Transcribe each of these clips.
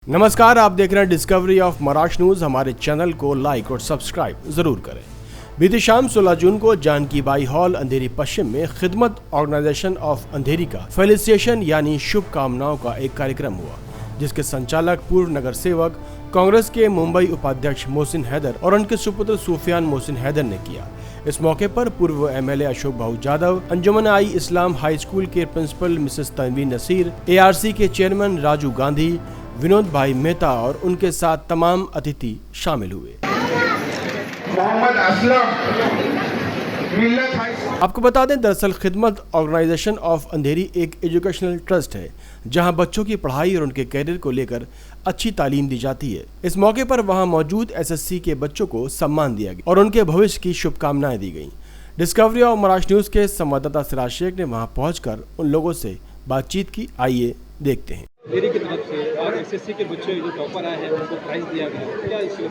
नमस्कार, आप देख रहे हैं डिस्कवरी ऑफ महाराष्ट्र न्यूज। हमारे चैनल को लाइक और सब्सक्राइब जरूर करें। बीती शाम 16 जून को जानकी बाई हॉल अंधेरी पश्चिम में खिदमत ऑर्गेनाइजेशन ऑफ अंधेरी का फेलिसिटेशन यानी शुभकामनाओं का एक कार्यक्रम हुआ, जिसके संचालक पूर्व नगर सेवक कांग्रेस के मुंबई उपाध्यक्ष मोहसिन हैदर और उनके सुपुत्र सूफियान मोहसिन हैदर ने किया। इस मौके पर पूर्व MLA Ashok Bhau Jadhav, Anjuman I Islam high school के principal Mrs Tanveer Naseer, ARC के चेयरमैन राजू गांधी, विनोद भाई मेहता और उनके साथ तमाम अतिथि शामिल हुए। आपको बता दें, दरअसल खिदमत ऑर्गेनाइजेशन ऑफ अंधेरी एक एजुकेशनल ट्रस्ट है, जहां बच्चों की पढ़ाई और उनके कैरियर को लेकर अच्छी तालीम दी जाती है। इस मौके पर वहां मौजूद एसएससी के बच्चों को सम्मान दिया गया और उनके भविष्य की शुभकामनाएं दी गईं। डिस्कवरी ऑफ महाराष्ट्र न्यूज के संवाददाता सिराज शेख ने वहां पहुंचकर उन लोगों से बातचीत की। आइए देखते हैं। मेरी की तरफ से और एसएससी के बच्चे जो टॉपर आए हैं उनको प्राइज़ दिया गया, क्या इशू?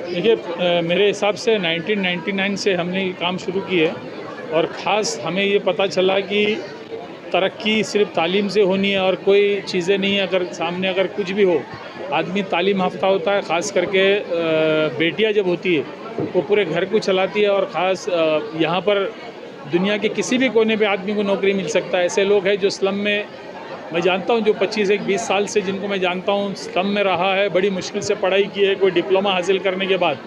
देखिए, मेरे हिसाब से 1999 से हमने ये काम शुरू की है और ख़ास हमें ये पता चला कि तरक्की सिर्फ तालीम से होनी है और कोई चीज़ें नहीं है। अगर सामने अगर कुछ भी हो, आदमी तालीम याफ्ता होता है। ख़ास करके बेटियां जब होती है वो पूरे घर को चलाती है और ख़ास यहाँ पर दुनिया के किसी भी कोने पे आदमी को नौकरी मिल सकता है। ऐसे लोग हैं जो स्लम में, मैं जानता हूँ, जो 25-20 साल से जिनको मैं जानता हूँ स्लम में रहा है, बड़ी मुश्किल से पढ़ाई की है, कोई डिप्लोमा हासिल करने के बाद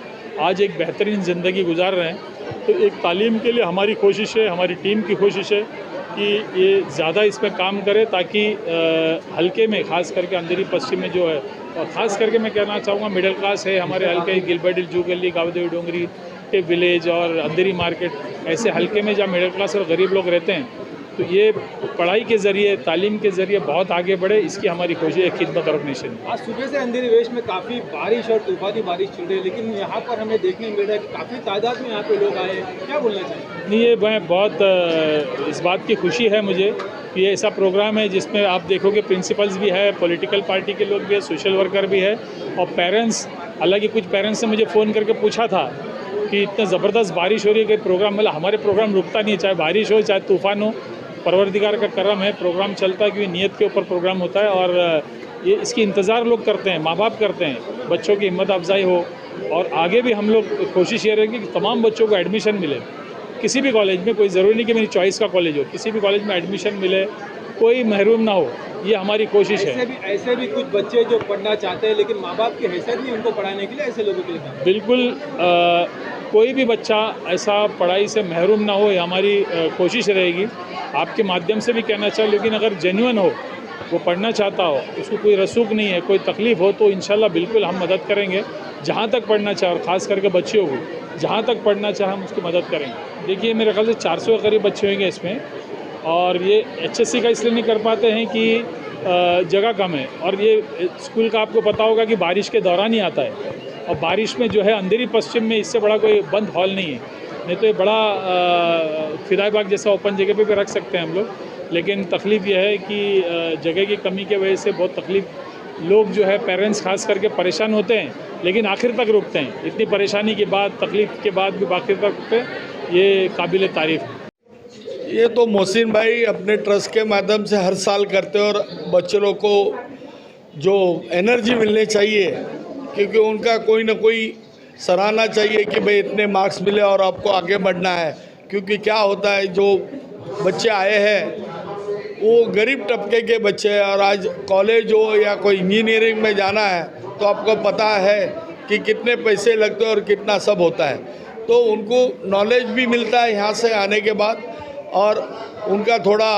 आज एक बेहतरीन ज़िंदगी गुजार रहे हैं। तो एक तालीम के लिए हमारी कोशिश है, हमारी टीम की कोशिश है कि ये ज़्यादा इस पर काम करे, ताकि हल्के में ख़ास करके अंधेरी पश्चिम में जो है, और ख़ास करके मैं कहना चाहूँगा मिडिल क्लास है हमारे हल्के, गिलबर्ट जू गली, गावदेवी डोंगरी के विलेज और अंधेरी मार्केट, ऐसे हल्के में जहाँ मिडिल क्लास और गरीब लोग रहते हैं, तो ये पढ़ाई के ज़रिए, तालीम के ज़रिए बहुत आगे बढ़े, इसकी हमारी कोशिश है खिदमत ऑर्गेनाइजेशन। आज सुबह से अंधेरी वेस्ट में काफ़ी बारिश और तूफानी बारिश चल रही है, लेकिन यहाँ पर हमें देखने मिल रहा है कि काफ़ी तादाद में यहाँ पे लोग आए हैं, क्या बोलना चाहिए? नहीं, ये मैं बहुत इस बात की खुशी है मुझे कि ये ऐसा प्रोग्राम है जिसमें आप देखोगे प्रिंसिपल्स भी है, पॉलिटिकल पार्टी के लोग भी है, सोशल वर्कर भी है और पेरेंट्स। हालांकि कुछ पेरेंट्स ने मुझे फ़ोन करके पूछा था कि इतना ज़बरदस्त बारिश हो रही है कि प्रोग्राम, मतलब हमारे प्रोग्राम रुकता नहीं है, चाहे बारिश हो चाहे तूफ़ान हो, परवरदिगार का करम है, प्रोग्राम चलता है, क्योंकि नियत के ऊपर प्रोग्राम होता है और ये इसकी इंतज़ार लोग करते हैं, माँ बाप करते हैं, बच्चों की हिम्मत अफजाई हो। और आगे भी हम लोग कोशिश ये रहेगी कि तमाम बच्चों को एडमिशन मिले, किसी भी कॉलेज में, कोई ज़रूरी नहीं कि मेरी चॉइस का कॉलेज हो, किसी भी कॉलेज में एडमिशन मिले, कोई महरूम ना हो, ये हमारी कोशिश है। ऐसे भी कुछ बच्चे जो पढ़ना चाहते हैं लेकिन माँ बाप की हैसियत नहीं उनको पढ़ाने के लिए, ऐसे लोगों के लिए बिल्कुल कोई भी बच्चा ऐसा पढ़ाई से महरूम ना हो, ये हमारी कोशिश रहेगी। आपके माध्यम से भी कहना चाहिए, लेकिन अगर जेन्युइन हो, वो पढ़ना चाहता हो, उसको कोई रसूख नहीं है, कोई तकलीफ़ हो, तो इंशाल्लाह बिल्कुल हम मदद करेंगे। जहाँ तक पढ़ना चाहे, और ख़ास करके बच्चियों को जहाँ तक पढ़ना चाहे हम उसकी मदद करेंगे। देखिए, मेरे ख्याल से 400 के करीब बच्चे होंगे इसमें, और ये एचएससी का इसलिए नहीं कर पाते हैं कि जगह कम है, और ये स्कूल का आपको पता होगा कि बारिश के दौरान ही आता है, और बारिश में जो है अंधेरी पश्चिम में इससे बड़ा कोई बंद हॉल नहीं है। नहीं तो ये बड़ा फिदाई बाग जैसा ओपन जगह पे भी रख सकते हैं हम लोग, लेकिन तकलीफ़ यह है कि जगह की कमी की वजह से बहुत तकलीफ़, लोग जो है पेरेंट्स खास करके परेशान होते हैं, लेकिन आखिर तक रुकते हैं। इतनी परेशानी के बाद, तकलीफ़ के बाद भी आखिर तक रुकते हैं, ये काबिल तारीफ़ है। ये तो मोहसिन भाई अपने ट्रस्ट के माध्यम से हर साल करते हैं और बच्चों को जो एनर्जी मिलनी चाहिए, क्योंकि उनका कोई ना कोई सराहना चाहिए कि भाई इतने मार्क्स मिले और आपको आगे बढ़ना है। क्योंकि क्या होता है, जो बच्चे आए हैं वो गरीब तबके के बच्चे हैं, और आज कॉलेज हो या कोई इंजीनियरिंग में जाना है तो आपको पता है कि कितने पैसे लगते हैं और कितना सब होता है। तो उनको नॉलेज भी मिलता है यहाँ से आने के बाद, और उनका थोड़ा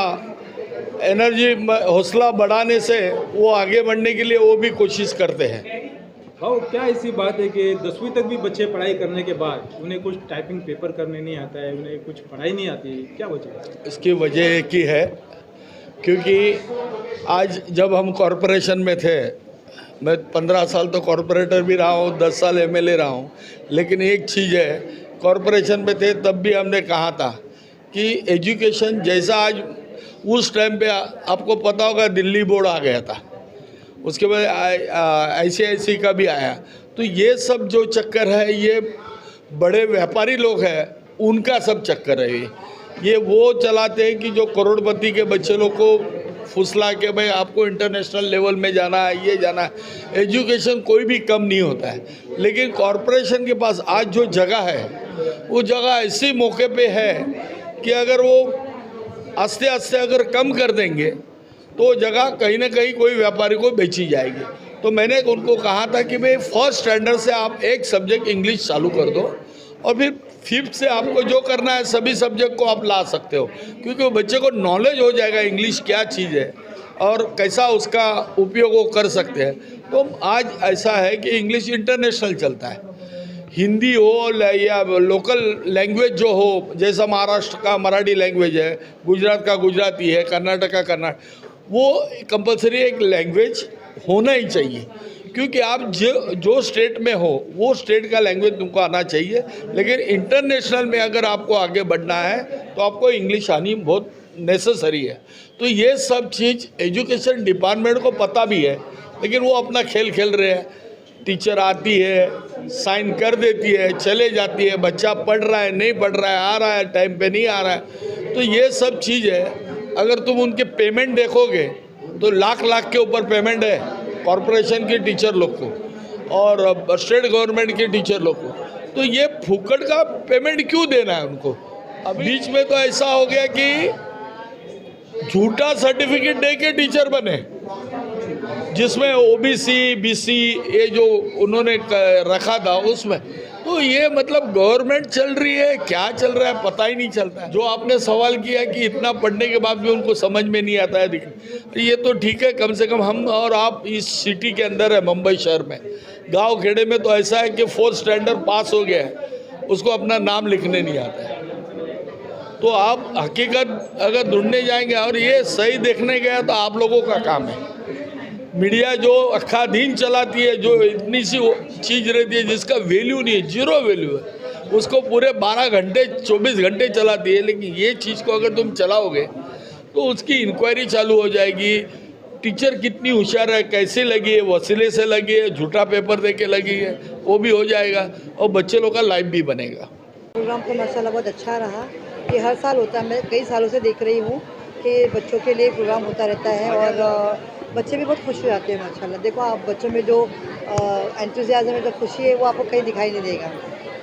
एनर्जी, हौसला बढ़ाने से वो आगे बढ़ने के लिए वो भी कोशिश करते हैं। भाव, क्या ऐसी बात है कि 10वीं तक भी बच्चे पढ़ाई करने के बाद उन्हें कुछ टाइपिंग पेपर करने नहीं आता है, उन्हें कुछ पढ़ाई नहीं आती है, क्या वजह है? इसकी वजह एक ही है, क्योंकि आज जब हम कॉरपोरेशन में थे, मैं 15 साल तो कॉरपोरेटर भी रहा हूँ, 10 साल एमएलए रहा हूँ, लेकिन एक चीज़ है, कॉरपोरेशन में थे तब भी हमने कहा था कि एजुकेशन जैसा आज, उस टाइम पे आपको पता होगा दिल्ली बोर्ड आ गया था, उसके बाद ICIC का भी आया। तो ये सब जो चक्कर है, ये बड़े व्यापारी लोग हैं उनका सब चक्कर है। ये वो चलाते हैं कि जो करोड़पति के बच्चे लोग को फुसला के भाई आपको इंटरनेशनल लेवल में जाना है, ये जाना है। एजुकेशन कोई भी कम नहीं होता है, लेकिन कॉरपोरेशन के पास आज जो जगह है वो जगह ऐसी मौके पे है कि अगर वो आस्ते आस्ते अगर कम कर देंगे तो जगह कहीं ना कहीं कोई व्यापारी को बेची जाएगी। तो मैंने उनको कहा था कि भाई फर्स्ट स्टैंडर्ड से आप एक सब्जेक्ट इंग्लिश चालू कर दो और फिर फिफ्थ से आपको जो करना है सभी सब्जेक्ट को आप ला सकते हो, क्योंकि वो बच्चे को नॉलेज हो जाएगा इंग्लिश क्या चीज़ है और कैसा उसका उपयोग वो कर सकते हैं। तो आज ऐसा है कि इंग्लिश इंटरनेशनल चलता है, हिंदी हो या लोकल लैंग्वेज जो हो, जैसा महाराष्ट्र का मराठी लैंग्वेज है, गुजरात का गुजराती है, कर्नाटक का कर्नाटक, वो कंपलसरी एक लैंग्वेज होना ही चाहिए, क्योंकि आप जो स्टेट में हो वो स्टेट का लैंग्वेज तुमको आना चाहिए। लेकिन इंटरनेशनल में अगर आपको आगे बढ़ना है तो आपको इंग्लिश आनी बहुत नेसेसरी है। तो ये सब चीज़ एजुकेशन डिपार्टमेंट को पता भी है, लेकिन वो अपना खेल खेल रहे हैं। टीचर आती है, साइन कर देती है, चले जाती है, बच्चा पढ़ रहा है नहीं पढ़ रहा है, आ रहा है टाइम पे नहीं आ रहा है। तो ये सब चीज़ है, अगर तुम उनके पेमेंट देखोगे तो लाख लाख के ऊपर पेमेंट है कॉरपोरेशन के टीचर लोग को और स्टेट गवर्नमेंट के टीचर लोग को। तो ये फुकट का पेमेंट क्यों देना है उनको? अब बीच में तो ऐसा हो गया कि झूठा सर्टिफिकेट दे के टीचर बने, जिसमें ओबीसी बीसी ये जो उन्होंने रखा था उसमें। तो ये मतलब गवर्नमेंट चल रही है, क्या चल रहा है पता ही नहीं चलता है। जो आपने सवाल किया कि इतना पढ़ने के बाद भी उनको समझ में नहीं आता है, ये तो ठीक है, कम से कम हम और आप इस सिटी के अंदर है, मुंबई शहर में। गांव खेड़े में तो ऐसा है कि 4th स्टैंडर्ड पास हो गया है, उसको अपना नाम लिखने नहीं आता है। तो आप हकीकत अगर ढूंढने जाएंगे और ये सही देखने गया तो आप लोगों का काम है। मीडिया जो अक्खा दिन चलाती है, जो इतनी सी चीज़ रहती है जिसका वैल्यू नहीं है, जीरो वैल्यू है, उसको पूरे 12 घंटे 24 घंटे चलाती है। लेकिन ये चीज़ को अगर तुम चलाओगे तो उसकी इंक्वायरी चालू हो जाएगी, टीचर कितनी होशियार है, कैसे लगी है, वसीले से लगी है, झूठा पेपर दे के लगी है, वो भी हो जाएगा और बच्चे लोग का लाइफ भी बनेगा। प्रोग्राम तो माशाल्लाह बहुत अच्छा रहा। ये हर साल होता है, मैं कई सालों से देख रही हूँ कि बच्चों के लिए प्रोग्राम होता रहता है और बच्चे भी बहुत खुश हो जाते हैं माशाल्लाह। देखो आप बच्चों में जो एंथुसियाज्म है, जो खुशी है, वो आपको कहीं दिखाई नहीं देगा।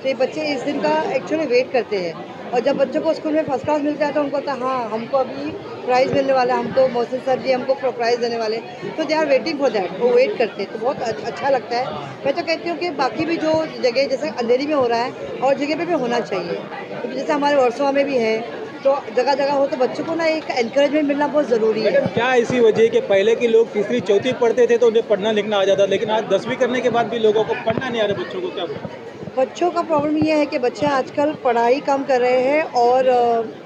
तो ये बच्चे इस दिन का एक्चुअली वेट करते हैं और जब बच्चों को स्कूल में फर्स्ट क्लास मिलता है तो उनको लगता है हाँ हमको अभी प्राइज़ मिलने वाला है, हमको मोहसिन सर जी हमको प्राइज़ देने वाले, तो they are waiting for that, वो वेट करते हैं। तो बहुत अच्छा लगता है। मैं तो कहती हूँ कि बाकी भी जो जगह जैसे अंधेरी में हो रहा है और जगह पे भी होना चाहिए, क्योंकि जैसे हमारे वर्सोवा में भी है, तो जगह जगह हो तो बच्चों को ना एक एनकरेजमेंट मिलना बहुत ज़रूरी है। क्या ऐसी वजह है कि पहले के लोग 3री 4थी पढ़ते थे तो उन्हें पढ़ना लिखना आ जाता, लेकिन आज 10वीं करने के बाद भी लोगों को पढ़ना नहीं आ रहा? बच्चों को क्या? बच्चों का प्रॉब्लम ये है कि बच्चे आजकल पढ़ाई कम कर रहे हैं और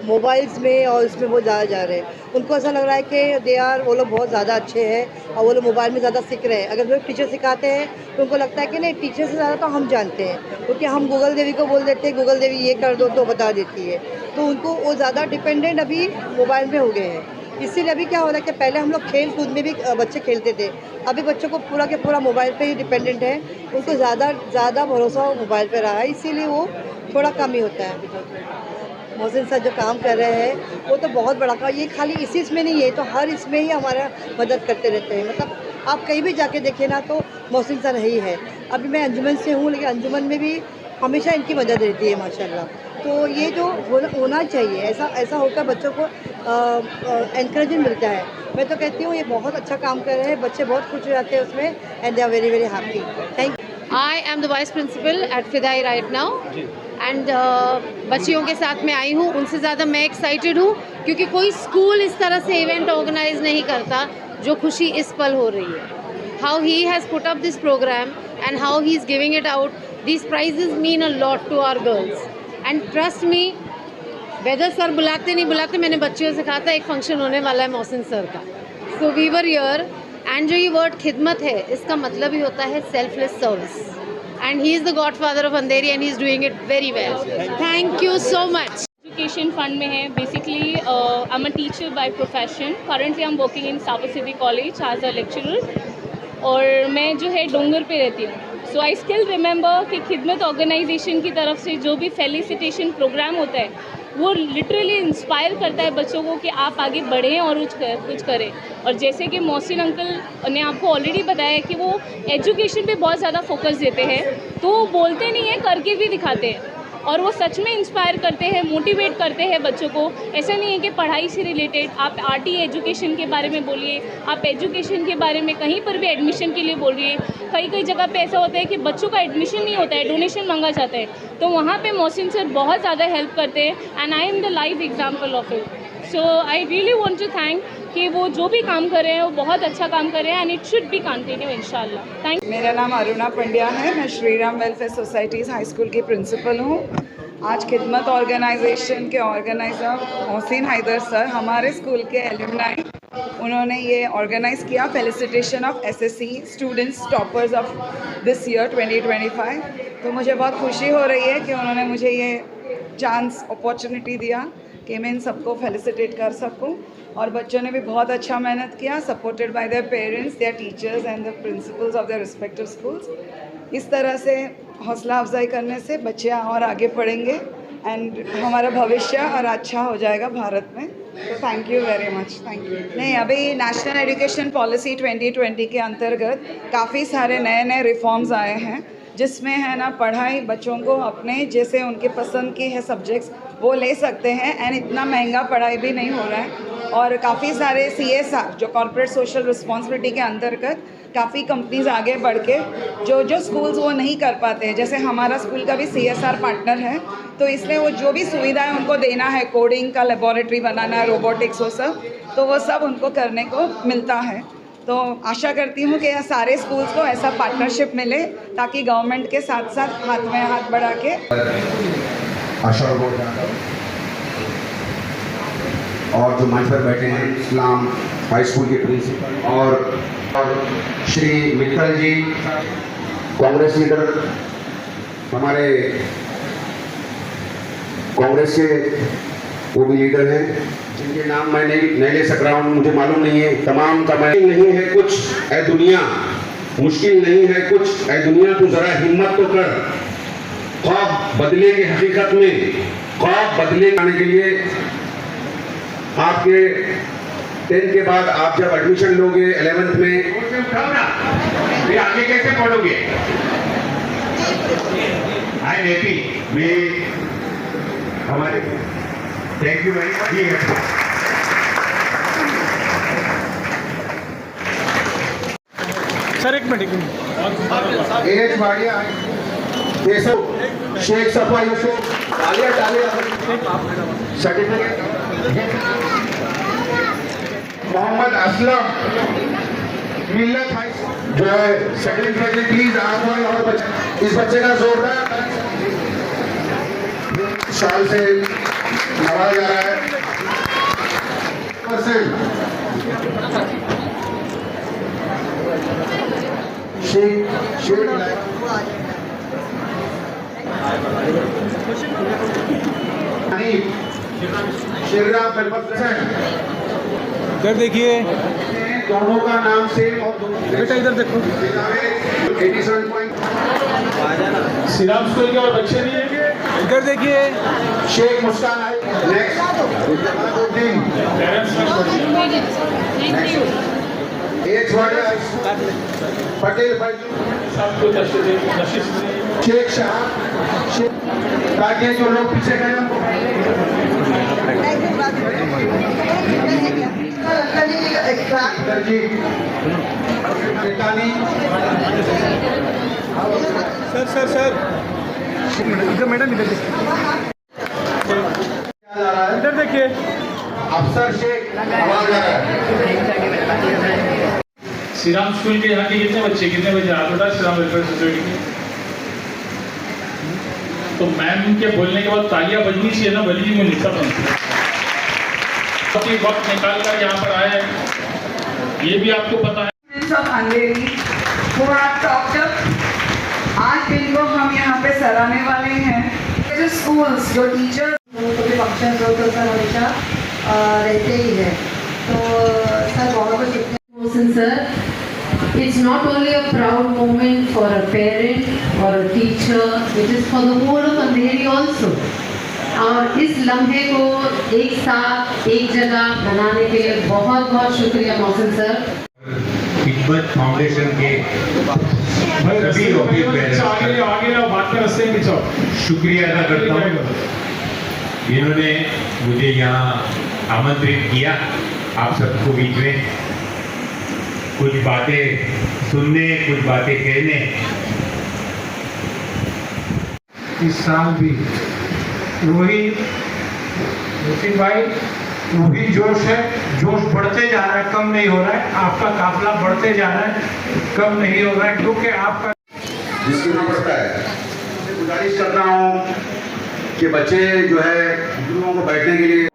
मोबाइल्स में और इसमें वो ज़्यादा जा रहे हैं। उनको ऐसा लग रहा है कि वो लोग बहुत ज़्यादा अच्छे हैं और वो लोग मोबाइल में ज़्यादा सीख रहे हैं। अगर वो टीचर सिखाते हैं तो उनको लगता है कि नहीं, टीचर से ज़्यादा तो हम जानते हैं, क्योंकि हम गूगल देवी को बोल देते हैं गूगल देवी ये कर दो तो बता देती है। तो उनको वो ज़्यादा डिपेंडेंट अभी मोबाइल में हो गए हैं। इसीलिए अभी क्या हो रहा है कि पहले हम लोग खेल कूद में भी बच्चे खेलते थे, अभी बच्चों को पूरा के पूरा मोबाइल पे ही डिपेंडेंट है। उनको ज़्यादा भरोसा मोबाइल पे रहा है, इसीलिए वो थोड़ा कम ही होता है। मोहसिन सर जो काम कर रहे हैं वो तो बहुत बड़ा काम, ये खाली इसी इसमें नहीं है, तो हर इसमें ही हमारा मदद करते रहते हैं। मतलब आप कहीं भी जाके देखें ना तो मोहसिन सर ही है। अभी मैं अंजुमन से हूँ, लेकिन अंजुमन में भी हमेशा इनकी मदद रहती है माशाल्लाह। तो ये जो होना चाहिए, ऐसा होकर बच्चों को एनकरेजमेंट मिलता है। मैं तो कहती हूँ ये बहुत अच्छा काम कर रहे हैं, बच्चे बहुत खुश हो जाते हैं उसमें and they are very very happy. Thank you. I am the vice principal at FIDAI right now and बच्चियों के साथ में आई हूँ। उनसे ज़्यादा मैं एक्साइटेड हूँ क्योंकि कोई स्कूल इस तरह से इवेंट ऑर्गेनाइज नहीं करता जो खुशी इस पल हो रही है। How he has put up this program and how he is giving it out, these prizes mean a lot to our girls and trust me, whether sir बुलाते नहीं बुलाते, मैंने बच्चियों से कहा था एक फंक्शन होने वाला है मोहसिन सर का, so we were here। And जो ये वर्ड खिदमत है, इसका मतलब ही होता है selfless service and he is the godfather of Andheri and he is doing it very well. Thank you so much. Education fund में है। Basically I am a teacher by profession. Currently I am working in Savar city college as a lecturer और मैं जो है डोंगर पे रहती हूँ। सो आई स्टिल रिमेंबर कि खिदमत ऑर्गेनाइजेशन की तरफ से जो भी फेलिसिटेशन प्रोग्राम होता है वो लिटरली इंस्पायर करता है बच्चों को कि आप आगे बढ़ें और कुछ करें। और जैसे कि मोहसिन अंकल ने आपको ऑलरेडी बताया कि वो एजुकेशन पे बहुत ज़्यादा फोकस देते हैं, तो वो बोलते नहीं हैं, करके भी दिखाते हैं और वो सच में इंस्पायर करते हैं, मोटिवेट करते हैं बच्चों को। ऐसा नहीं है कि पढ़ाई से रिलेटेड आप आरटी एजुकेशन के बारे में बोलिए, आप एजुकेशन के बारे में कहीं पर भी एडमिशन के लिए बोलिए। कई जगह पे ऐसा होता है कि बच्चों का एडमिशन नहीं होता है, डोनेशन मांगा जाता है, तो वहाँ पे मोहसिन सर बहुत ज़्यादा हेल्प करते हैं and I am the live example of it. So I really want to thank कि वो जो भी काम कर रहे हैं वो बहुत अच्छा काम कर रहे हैं and it should be continue इंशाल्लाह। थैंक। मेरा नाम अरुणा पंड्या है, मैं Shri Ram welfare societies high school की प्रिंसिपल हूँ। आज खिदमत ऑर्गेनाइजेशन के ऑर्गेनाइज़र मोहसिन हैदर सर हमारे स्कूल के एलुमनाई, उन्होंने ये ऑर्गेनाइज़ किया felicitation of SSC students toppers of this year 2025। तो मुझे बहुत खुशी हो रही है कि उन्होंने मुझे ये चांस अपॉर्चुनिटी दिया कि मैं इन सबको फेलिसिटेट कर सकूं। और बच्चों ने भी बहुत अच्छा मेहनत किया, supported by their parents, there teachers and the principles of their respective schools. इस तरह से हौसला अफजाई करने से बच्चे और आगे पढ़ेंगे एंड हमारा भविष्य और अच्छा हो जाएगा भारत में। तो thank you very much. Thank you. नहीं, अभी नेशनल एजुकेशन पॉलिसी 2020 के अंतर्गत काफ़ी सारे नए रिफॉर्म्स आए हैं, जिसमें है ना पढ़ाई बच्चों को अपने जैसे उनके पसंद के है सब्जेक्ट्स वो ले सकते हैं एंड इतना महंगा पढ़ाई भी नहीं हो रहा है। और काफ़ी सारे CSR जो कॉर्पोरेट सोशल रिस्पॉन्सिबिलिटी के अंतर्गत काफ़ी कंपनीज आगे बढ़ के जो स्कूल्स वो नहीं कर पाते हैं, जैसे हमारा स्कूल का भी CSR पार्टनर है, तो इसलिए वो जो भी सुविधाएं उनको देना है, कोडिंग का लेबोरेटरी बनाना है, रोबोटिक्स, वो सब, तो वो सब उनको करने को मिलता है। तो आशा करती हूँ कि सारे स्कूल्स को ऐसा पार्टनरशिप मिले ताकि गवर्नमेंट के साथ साथ हाथ में हाथ बढ़ा के और जो मंच पर बैठे हैं इस्लाम हाई स्कूल के प्रिंसिपल और श्री मित्तल जी कांग्रेस लीडर, हमारे कांग्रेस के वो भी लीडर हैं जिनके नाम मैं नहीं ले सक रहा हूँ, मुझे मालूम नहीं है। तमाम का मैं नहीं है कुछ ऐ दुनिया, मुश्किल नहीं है कुछ ऐ दुनिया, तू जरा हिम्मत तो कर, ख्वाब बदले की हकीकत में, ख्वाब बदले आने के लिए आपके 10th के बाद आप जब एडमिशन लोगे 11th में, फिर आगे कैसे पढ़ोगे? आई एम हैप्पी में हमारे thank you very much. Sir एक मिनट एज वाड़िया केशव शेख सफा यूसुफ डालिया सर्टिफिकेट मोहम्मद असलम मिल्लत जो है सर्टिफिकेट, प्लीज आप और इस बच्चे का जोरदार साल से नवाजा जा रहा है। इधर देखिए, दोनों का नाम सेम और बेटा इधर देखो, 87 सिराम स्कूल के और बच्चे नहीं है, इधर देखिए, शेख मुस्कान आई पटेल शेख शाह ताकि जो लोग पीछे गए सर इधर मैडम इधर देखिए, अफसर शेख आवाज आ रहा है। सिराम स्कूल के यहाँ के कितने बच्चे हाथ उठा सिराम वेलफेयर सोसाइटी के? तो मैम के बोलने के बाद तालियां बजनी चाहिए ना, बजनी में निकल वक्त निकाल कर यहाँ पर आए, ये भी आपको पता है। आज दिन को हम यहाँ पे सराहने वाले हैं जो स्कूल्स जो टीचर्स फंक्शन सर हमेशा रहते ही है, तो सर बहुत कुछ Sir, it's not only a proud moment for a parent or a teacher, it is for the whole of Andheri also. और इस लम्हे को एक साथ एक जगह बनाने के लिए बहुत बहुत शुक्रिया मोहसिन सर। खिदमत फाउंडेशन के सभी ऑफिस बेरर्स शुक्रिया अदा करता हूँ जिन्होंने मुझे यहाँ आमंत्रित किया आप सबको बीच में कुछ बातें सुनने, कुछ बातें कहने। इस साल भी वही मोहसिन भाई वही जोश है, जोश बढ़ते जा रहा है, कम नहीं हो रहा है। आपका काफिला बढ़ते जा रहा है, कम नहीं हो रहा है, क्योंकि आपका जिसको पड़ता है गुजारिश करता हूँ कि बच्चे जो है बुजुर्गों को बैठने के लिए